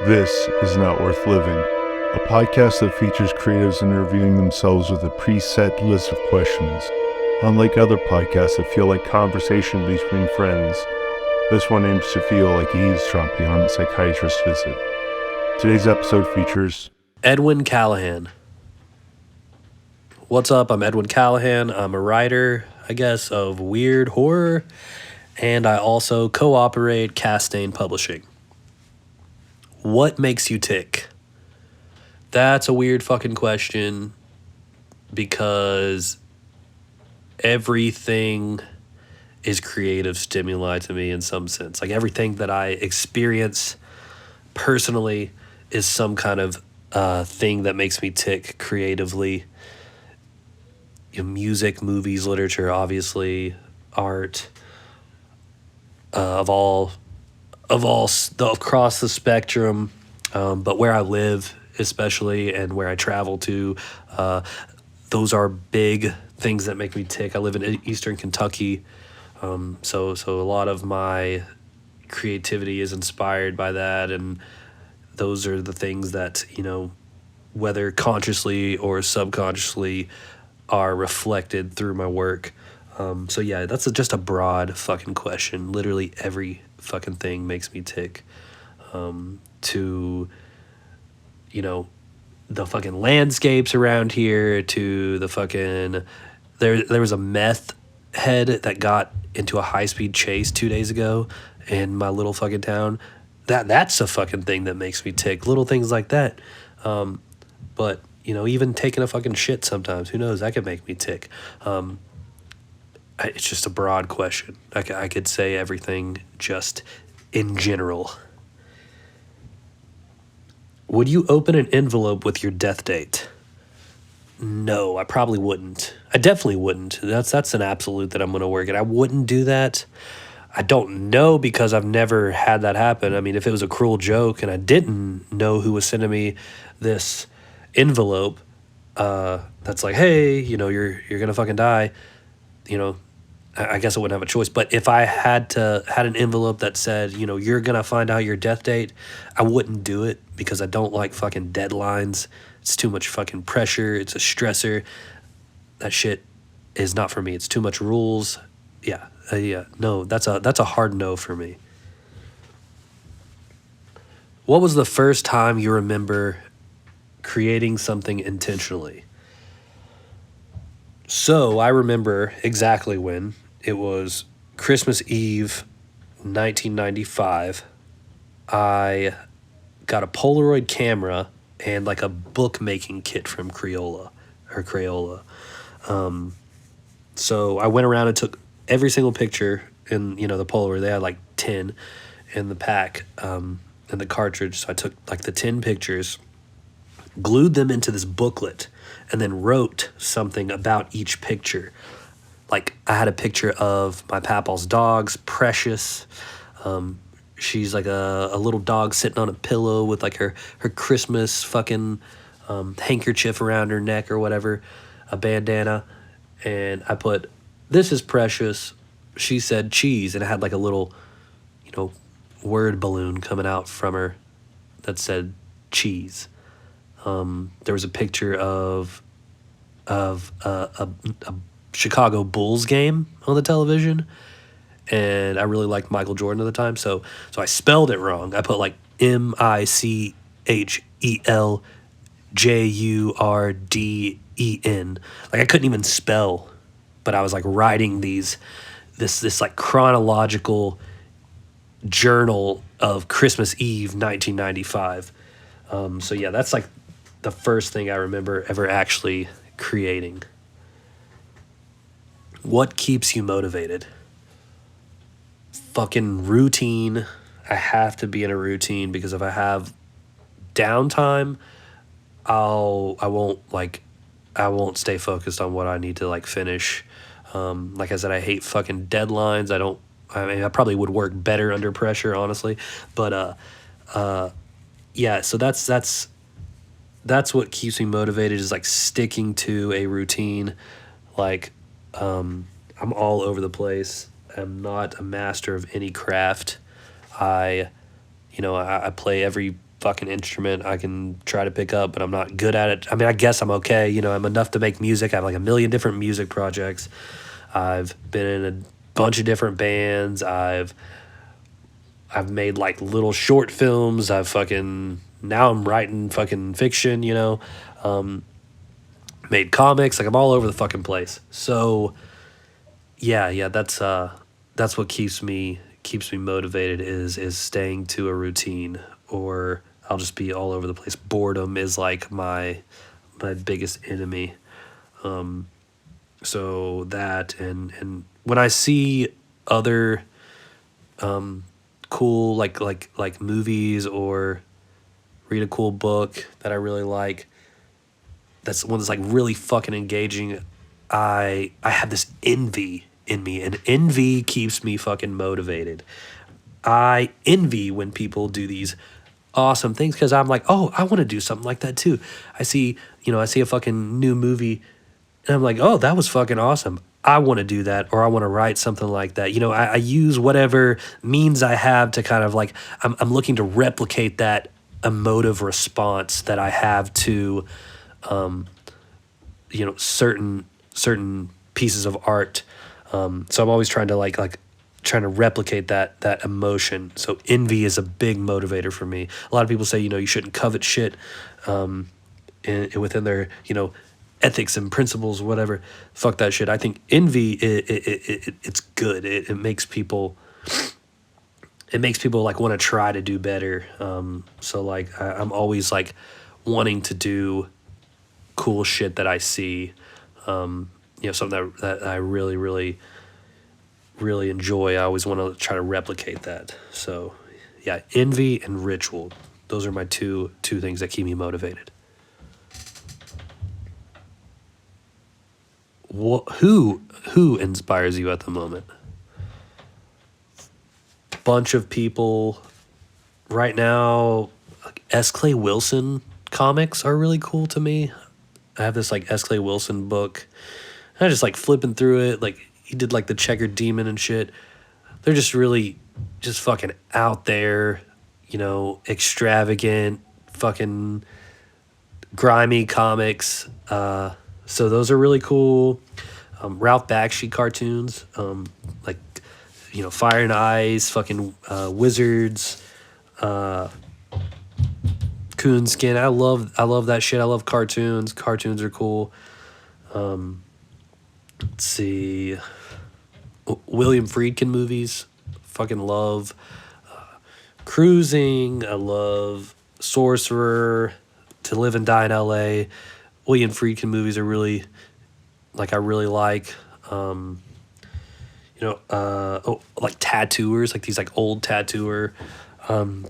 This is Not Worth Living, a podcast that features creatives interviewing themselves with a preset list of questions. Unlike other podcasts that feel like conversation between friends, this one aims to feel like eavesdropping on a psychiatrist's visit. Today's episode features Edwin Callihan. What's up? I'm Edwin Callihan. I'm a writer, of weird horror, and I also co-operate Castaigne Publishing. What makes you tick? That's a weird fucking question because everything is creative stimuli to me in some sense. Like everything that I experience personally is some kind of thing that makes me tick creatively. Music, movies, literature, obviously, art, across the spectrum, but where I live especially and where I travel to, those are big things that make me tick. I live in Eastern Kentucky, so a lot of my creativity is inspired by that, and those are the things that, whether consciously or subconsciously, are reflected through my work. So yeah, that's just a broad fucking question. Literally every fucking thing makes me tick. To, the fucking landscapes around here, to the fucking... There was a meth head that got into a high-speed chase 2 days ago in my little fucking town. That's a fucking thing that makes me tick. Little things like that. But, even taking a fucking shit sometimes, who knows, that could make me tick. It's just a broad question. I could say everything just in general. Would you open an envelope with your death date? No, I probably wouldn't. I definitely wouldn't. That's an absolute that I'm going to work at. I wouldn't do that. I don't know because I've never had that happen. I mean, if it was a cruel joke and I didn't know who was sending me this envelope, that's like, hey, you're gonna fucking die, I guess I wouldn't have a choice. But if I had an envelope that said, you're gonna find out your death date, I wouldn't do it because I don't like fucking deadlines. It's too much fucking pressure. It's a stressor. That shit is not for me. It's too much rules. Yeah. No, that's a hard no for me. What was the first time you remember creating something intentionally? So I remember exactly when. It was Christmas Eve, 1995. I got a Polaroid camera and like a bookmaking kit from Crayola. So I went around and took every single picture in, the Polaroid. They had like 10 in the pack, in the cartridge. So I took like the 10 pictures, glued them into this booklet, and then wrote something about each picture. Like I had a picture of my papal's dogs, Precious. She's like a little dog sitting on a pillow with like her Christmas fucking handkerchief around her neck or whatever, a bandana. And I put, "This is Precious. She said cheese," and it had like a little, word balloon coming out from her that said cheese. There was a picture of a Chicago Bulls game on the television, and I really liked Michael Jordan at the time, so I spelled it wrong. I put like MICHELJURDEN. Like I couldn't even spell, but I was like writing this like chronological journal of Christmas Eve 1995. So yeah, that's like the first thing I remember ever actually creating. What keeps you motivated? Fucking routine. I have to be in a routine because if I have downtime, I won't stay focused on what I need to like finish. Like I said, I hate fucking deadlines. I probably would work better under pressure, honestly. But yeah, so that's what keeps me motivated, is like sticking to a routine. Like I'm all over the place. I'm not a master of any craft. I play every fucking instrument I can try to pick up, but I'm not good at it. I mean, I guess I'm okay. You know, I'm enough to make music. I have like a million different music projects. I've been in a bunch of different bands. I've made like little short films. Now I'm writing fucking fiction, you know. Made comics. Like I'm all over the fucking place. So yeah, that's what keeps me motivated is staying to a routine, or I'll just be all over the place. Boredom is like my biggest enemy. So that, and when I see other cool like movies, or read a cool book that I really like, that's one that's like really fucking engaging, I have this envy in me, and envy keeps me fucking motivated. I envy when people do these awesome things, because I'm like, oh, I want to do something like that too. I see a fucking new movie, and I'm like, oh, that was fucking awesome. I want to do that, or I want to write something like that. You know, I use whatever means I have to kind of like, I'm looking to replicate that emotive response that I have to, certain pieces of art. So I'm always trying to like trying to replicate that emotion. So envy is a big motivator for me. A lot of people say, you shouldn't covet shit, within their, ethics and principles, whatever. Fuck that shit. I think envy, it's good. It makes people like want to try to do better. So like I'm always like wanting to do cool shit that I see. Something that I really, really, really enjoy. I always want to try to replicate that. So yeah, envy and ritual. Those are my two things that keep me motivated. Who inspires you at the moment? Bunch of people right now. Like S. Clay Wilson comics are really cool to me. I have this like S. Clay Wilson book. I just like flipping through it. Like he did like the Checkered Demon and shit. They're just really just fucking out there, extravagant, fucking grimy comics. So those are really cool. Ralph Bakshi cartoons, like, Fire and Ice, fucking Wizards, Coonskin. I love that shit. I love cartoons. Cartoons are cool. Let's see. William Friedkin movies. Fucking love. Cruising. I love Sorcerer. To Live and Die in L.A. William Friedkin movies are really, like, I really like. Like tattooers, like these like old tattooer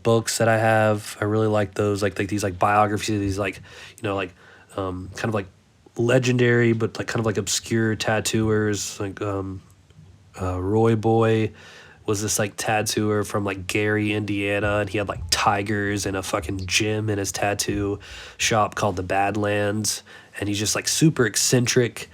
books that I have. I really like those, like these like biographies of these like, kind of like legendary but like kind of like obscure tattooers. Like Roy Boy was this like tattooer from like Gary, Indiana, and he had like tigers and a fucking gym in his tattoo shop called the Badlands, and he's just like super eccentric,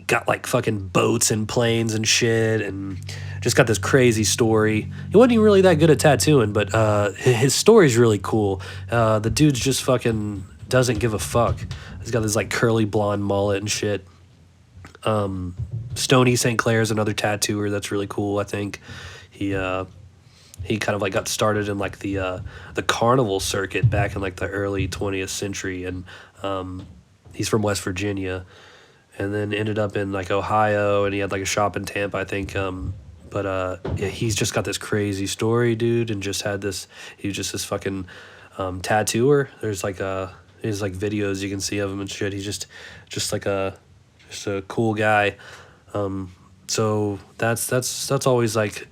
got like fucking boats and planes and shit, and just got this crazy story. He wasn't even really that good at tattooing, but his story's really cool. The dude's just fucking doesn't give a fuck. He's got this like curly blonde mullet and shit. Stoney St. Clair is another tattooer that's really cool. I think he kind of like got started in like the carnival circuit back in like the early 20th century, and he's from West Virginia, and then ended up in like Ohio, and he had like a shop in Tampa, I think. Yeah, he's just got this crazy story, dude, and just had this. He was just this fucking tattooer. There's like videos you can see of him and shit. He's just a cool guy. So that's always like,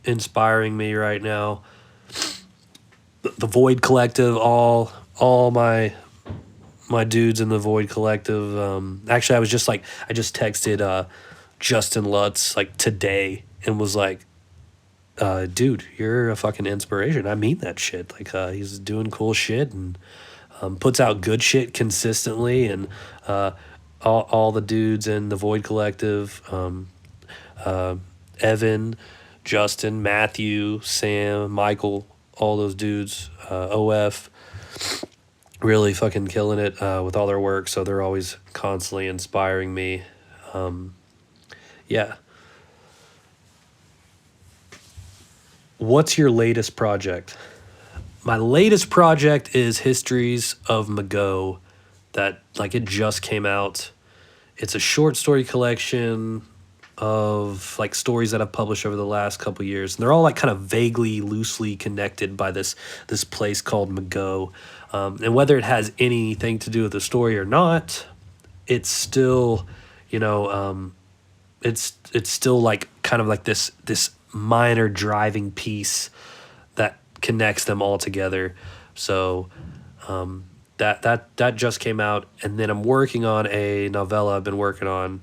inspiring me right now. The Void Collective, all my dudes in the Void Collective. Actually, I just texted Justin Lutz like today and was like, dude, you're a fucking inspiration. I mean that shit. Like, he's doing cool shit and puts out good shit consistently, and all the dudes in the Void Collective, Evan, Justin, Matthew, Sam, Michael, all those dudes. OF really fucking killing it with all their work, so they're always constantly inspiring me. Yeah. What's your latest project? My latest project is Histories of Mgo, that like it just came out. It's a short story collection of like stories that I've published over the last couple years, and they're all like kind of vaguely, loosely connected by this place called Mgo. And whether it has anything to do with the story or not, it's still, you know, it's still like kind of like this minor driving piece that connects them all together. So that just came out, and then I'm working on a novella. I've been working on,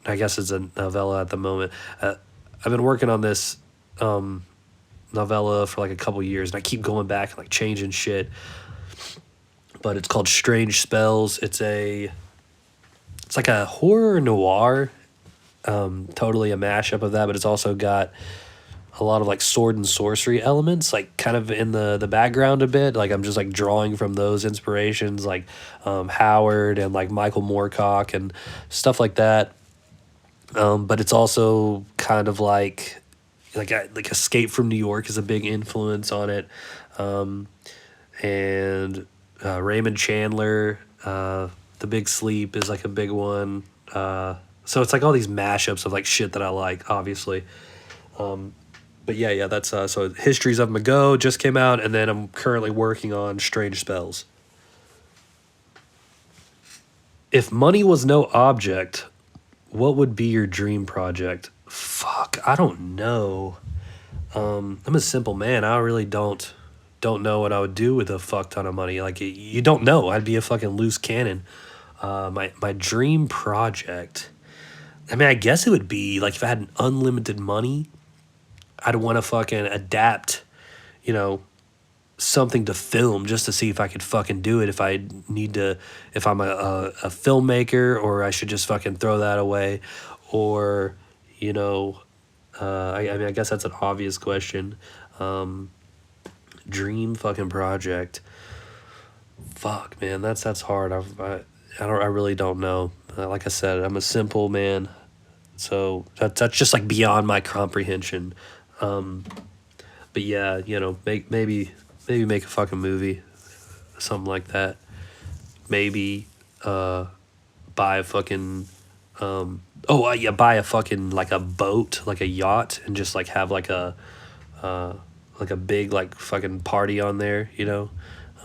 I guess it's a novella at the moment. I've been working on this novella for like a couple years, and I keep going back and like changing shit. But it's called Strange Spells. It's like a horror noir, totally a mashup of that, but it's also got a lot of like sword and sorcery elements, like kind of in the background a bit. Like I'm just like drawing from those inspirations, like Howard and like Michael Moorcock and stuff like that. But it's also kind of like Escape from New York is a big influence on it, and Raymond Chandler, The Big Sleep is like a big one. So it's like all these mashups of like shit that I like, obviously. But yeah, that's so Histories of Mgo just came out, and then I'm currently working on Strange Spells. If money was no object, what would be your dream project? Fuck, I don't know. I'm a simple man. I really don't know what I would do with a fuck ton of money. Like you don't know. I'd be a fucking loose cannon. My dream project. I mean, I guess it would be like if I had unlimited money, I'd want to fucking adapt, you know, something to film just to see if I could fucking do it. If I need to, if I'm a filmmaker, or I should just fucking throw that away, or, you know, I mean, I guess that's an obvious question. Dream fucking project. Fuck, man, that's hard. I really don't know. Like I said, I'm a simple man, so that's just like beyond my comprehension. But yeah, you know, maybe make a fucking movie, something like that. Maybe buy a fucking buy a fucking like a boat, like a yacht, and just like have like a big like fucking party on there, you know.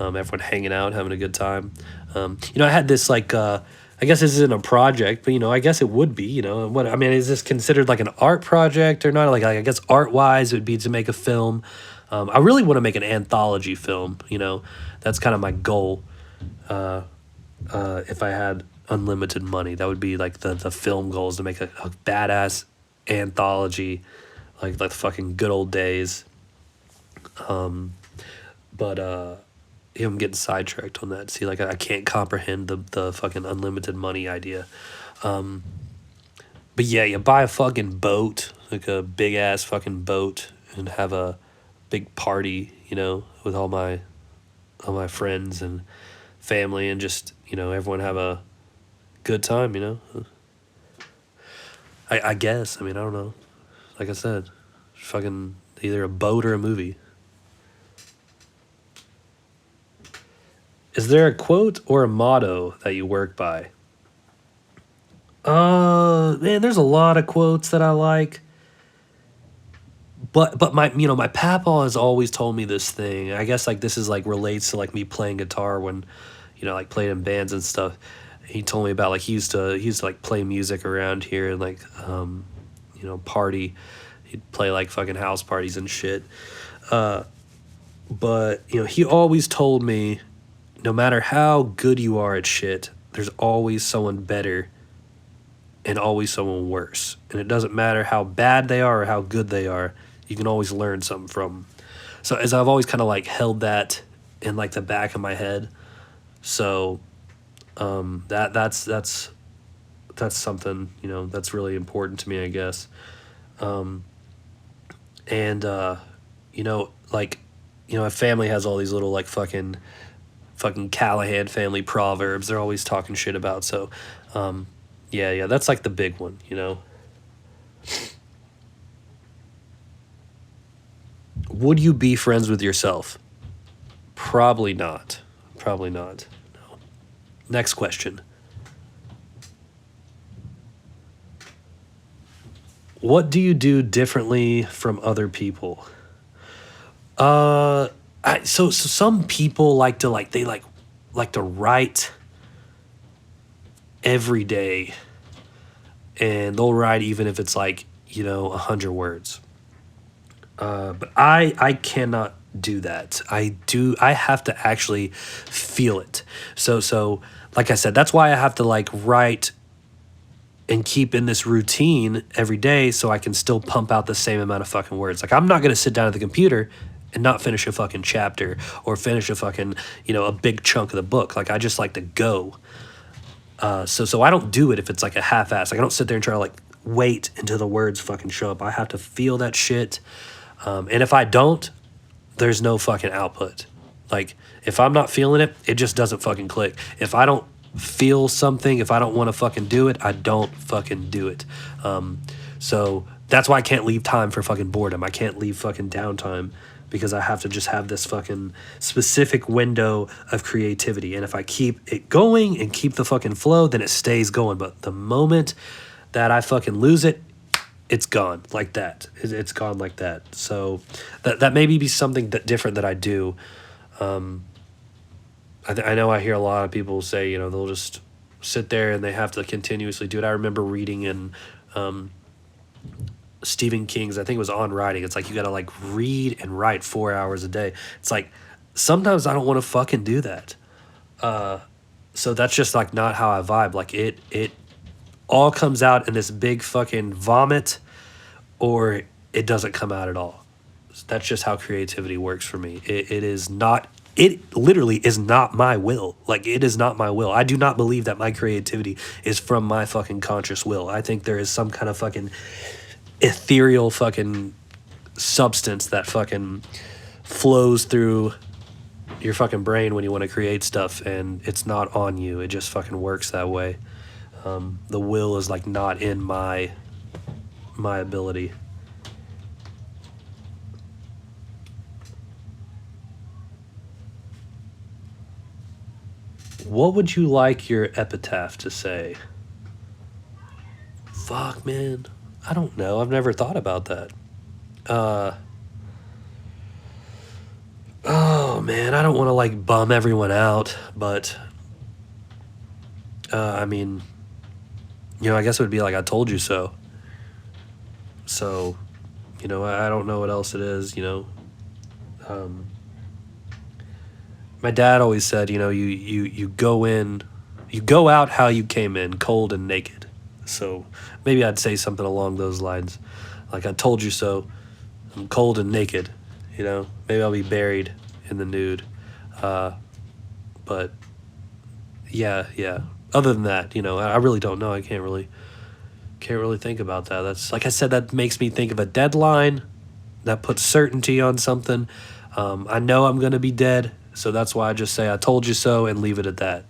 Everyone hanging out, having a good time. You know, I had this like I guess this isn't a project, but you know, I guess it would be, you know. What I mean, is this considered like an art project or not? Like I guess art wise, it would be to make a film. I really want to make an anthology film. You know, that's kind of my goal. If I had unlimited money, that would be like the film goal, is to make a badass anthology, like the fucking good old days. But I'm getting sidetracked on that. See, like I can't comprehend the fucking unlimited money idea. But yeah, you buy a fucking boat, like a big ass fucking boat, and have a big party, you know, with all my friends and family, and just, you know, everyone have a good time, you know. I guess. I mean, I don't know. Like I said, fucking either a boat or a movie. Is there a quote or a motto that you work by? Man, there's a lot of quotes that I like. But my papa has always told me this thing. I guess like this is like relates to like me playing guitar when, you know, like playing in bands and stuff. He told me about like he used to like play music around here and like you know, party. He'd play like fucking house parties and shit. But you know, he always told me, no matter how good you are at shit, there's always someone better and always someone worse. And it doesn't matter how bad they are or how good they are, you can always learn something from them. So as I've always kind of like held that in like the back of my head. So that's something, you know, that's really important to me, I guess. And you know, like my family has all these little like fucking Callahan family proverbs they're always talking shit about. So, yeah, that's like the big one, Would you be friends with yourself? Probably not. Probably not. No. Next question. What do you do differently from other people? So some people like to like to write every day, and they'll write even if it's like 100 words. But I cannot do that. I have to actually feel it. So like I said, that's why I have to like write and keep in this routine every day so I can still pump out the same amount of fucking words. Like I'm not gonna sit down at the computer and not finish a fucking chapter or finish a fucking a big chunk of the book. Like I just like to go. So I don't do it if it's like a half-ass. Like I don't sit there and try to like wait until the words fucking show up. I have to feel that shit. And if I don't, there's no fucking output. Like if I'm not feeling it, it just doesn't fucking click. If I don't feel something, if I don't want to fucking do it, I don't fucking do it. So that's why I can't leave time for fucking boredom. I can't leave fucking downtime because I have to just have this fucking specific window of creativity. And if I keep it going and keep the fucking flow, then it stays going. But the moment that I fucking lose it, it's gone like that. It's gone like that. So that maybe be something different that I do. I know I hear a lot of people say, they'll just sit there and they have to continuously do it. I remember reading in Stephen King's, I think it was On Writing. It's like you got to like read and write 4 hours a day. It's like sometimes I don't want to fucking do that. So that's just like not how I vibe. Like it all comes out in this big fucking vomit, or it doesn't come out at all. That's just how creativity works for me. It literally is not my will. Like it is not my will. I do not believe that my creativity is from my fucking conscious will. I think there is some kind of fucking ethereal fucking substance that fucking flows through your fucking brain when you want to create stuff, and it's not on you. It just fucking works that way. The will is like not in my ability. What would you like your epitaph to say? Fuck, man. I don't know. I've never thought about that. Oh, man. I don't want to, like, bum everyone out, but... I mean... I guess it would be like, I told you so. So, I don't know what else it is, my dad always said, you go out how you came in, cold and naked. So maybe I'd say something along those lines. Like, I told you so, I'm cold and naked, Maybe I'll be buried in the nude. But, yeah. Other than that, I really don't know. I can't really think about that. That's, like I said, that makes me think of a deadline that puts certainty on something. I know I'm going to be dead, so that's why I just say I told you so and leave it at that.